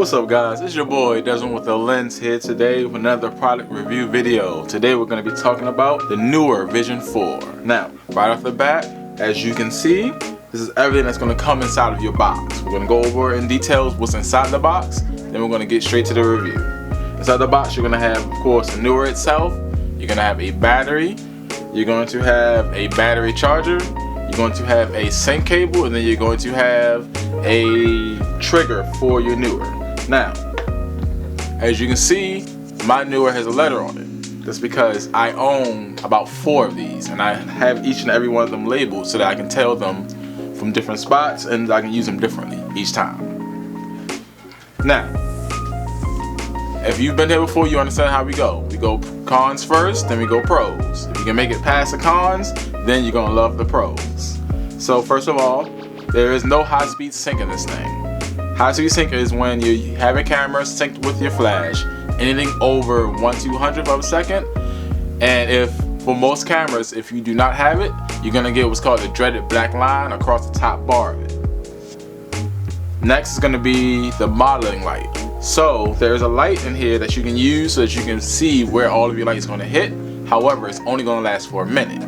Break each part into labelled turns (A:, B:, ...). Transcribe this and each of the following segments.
A: What's up guys, it's your boy Desmond with the Lens here today with another product review video. Today we're going to be talking about the newer Vision 4. Now, right off the bat, as you can see, this is everything that's going to come inside of your box. We're going to go over in details what's inside the box, then we're going to get straight to the review. Inside the box you're going to have, of course, the newer itself, you're going to have a battery, you're going to have a battery charger, you're going to have a sync cable, and then you're going to have a trigger for your newer. Now, as you can see, my newer has a letter on it. That's because I own about 4 of these, and I have each and every one of them labeled so that I can tell them from different spots and I can use them differently each time. Now, if you've been here before, you understand how we go. We go cons first, then we go pros. If you can make it past the cons, then you're gonna love the pros. So first of all, there is no high-speed sync in this thing. High-speed sync is when you have a camera synced with your flash, anything over 1/200th of a second, and if for most cameras, if you do not have it, you're gonna get what's called the dreaded black line across the top bar of it. Next is gonna be the modeling light. So there's a light in here that you can use so that you can see where all of your light is gonna hit. However, it's only gonna last for a minute.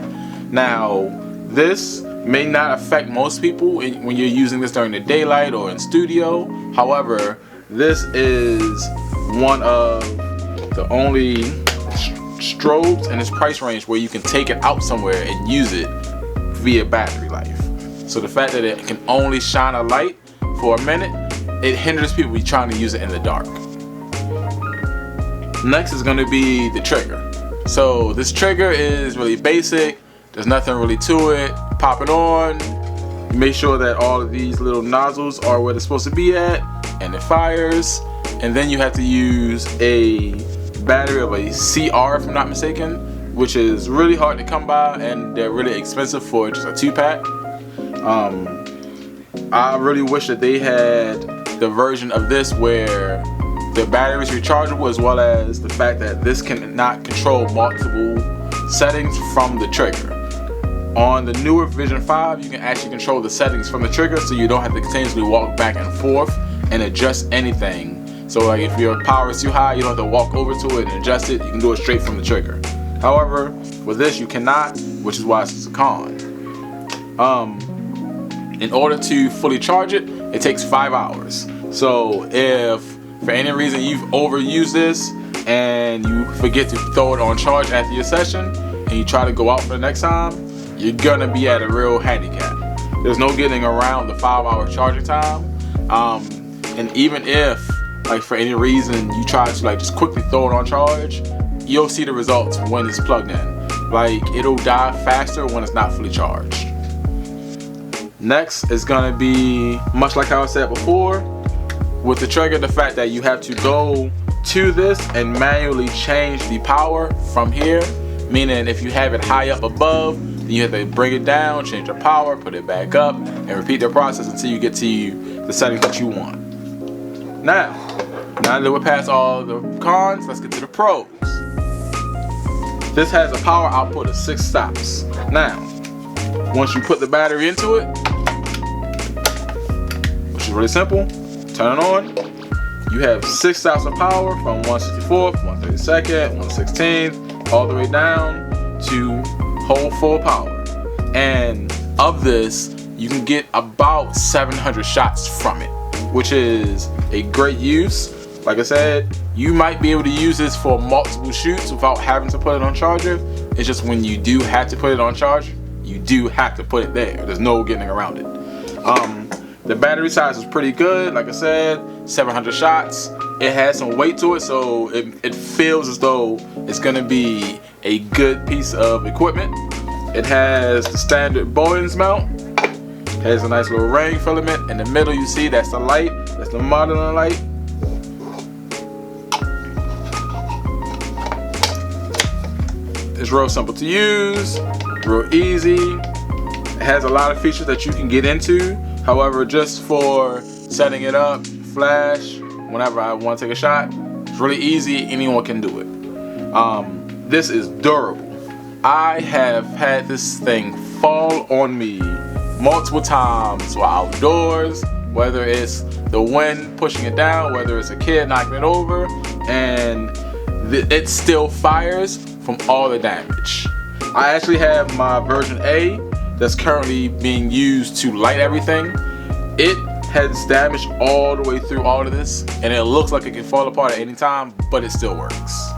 A: Now, this may not affect most people when you're using this during the daylight or in studio. However, this is one of the only strobes in its price range where you can take it out somewhere and use it via battery life. So the fact that it can only shine a light for a minute, it hinders people trying to use it in the dark. Next is going to be the trigger. So this trigger is really basic. There's nothing really to it. Pop it on, you make sure that all of these little nozzles are where they're supposed to be at, and it fires. And then you have to use a battery of a CR, if I'm not mistaken, which is really hard to come by, and they're really expensive for just a 2-pack. I really wish that they had the version of this where the battery is rechargeable, as well as the fact that this cannot control multiple settings from the trigger. On the newer Vision 5, you can actually control the settings from the trigger, so you don't have to continuously walk back and forth and adjust anything. So like if your power is too high, you don't have to walk over to it and adjust it. You can do it straight from the trigger. However, with this you cannot, which is why it's a con. In order to fully charge it, it takes 5 hours. So if for any reason you've overused this and you forget to throw it on charge after your session and you try to go out for the next time, you're gonna be at a real handicap. There's no getting around the 5-hour charging time. And even if, like for any reason, you try to like just quickly throw it on charge, you'll see the results when it's plugged in. Like it'll die faster when it's not fully charged. Next is gonna be, much like how I said before, with the trigger, the fact that you have to go to this and manually change the power from here. Meaning if you have it high up above, then you have to bring it down, change the power, put it back up, and repeat the process until you get to the settings that you want. Now that we're past all the cons, let's get to the pros. This has a power output of 6 stops. Now, once you put the battery into it, which is really simple, turn it on, you have 6 stops of power from 1/64th, 1/32nd, 1/16th, all the way down to whole full power. And of this, you can get about 700 shots from it, which is a great use. Like I said, you might be able to use this for multiple shoots without having to put it on charger. It's just when you do have to put it on charge, you do have to put it there. There's no getting around it. The battery size is pretty good. Like I said, 700 shots. It has some weight to it, so it feels as though it's gonna be a good piece of equipment. It has the standard Bowens mount. It has a nice little ring filament. In the middle you see that's the light, that's the modeling light. It's real simple to use, real easy. It has a lot of features that you can get into. However, just for setting it up, flash, whenever I want to take a shot, it's really easy, anyone can do it. This is durable. I have had this thing fall on me multiple times while outdoors, whether it's the wind pushing it down, whether it's a kid knocking it over, and it still fires from all the damage. I actually have my version A that's currently being used to light everything. It has damage all the way through all of this, and it looks like it can fall apart at any time, but it still works.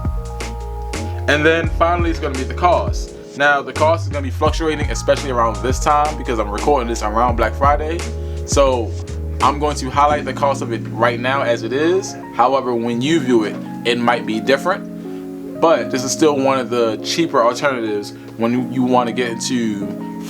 A: And then finally, it's going to be the cost. Now, the cost is going to be fluctuating, especially around this time, because I'm recording this around Black Friday. So I'm going to highlight the cost of it right now as it is. However, when you view it, it might be different. But this is still one of the cheaper alternatives when you want to get into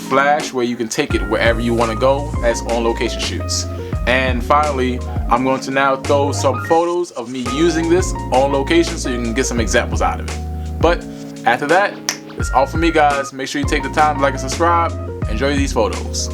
A: Flash, where you can take it wherever you want to go as on location shoots. And finally, I'm going to now throw some photos of me using this on location so you can get some examples out of it. But after that, that's all for me, guys. Make sure you take the time to like and subscribe. Enjoy these photos.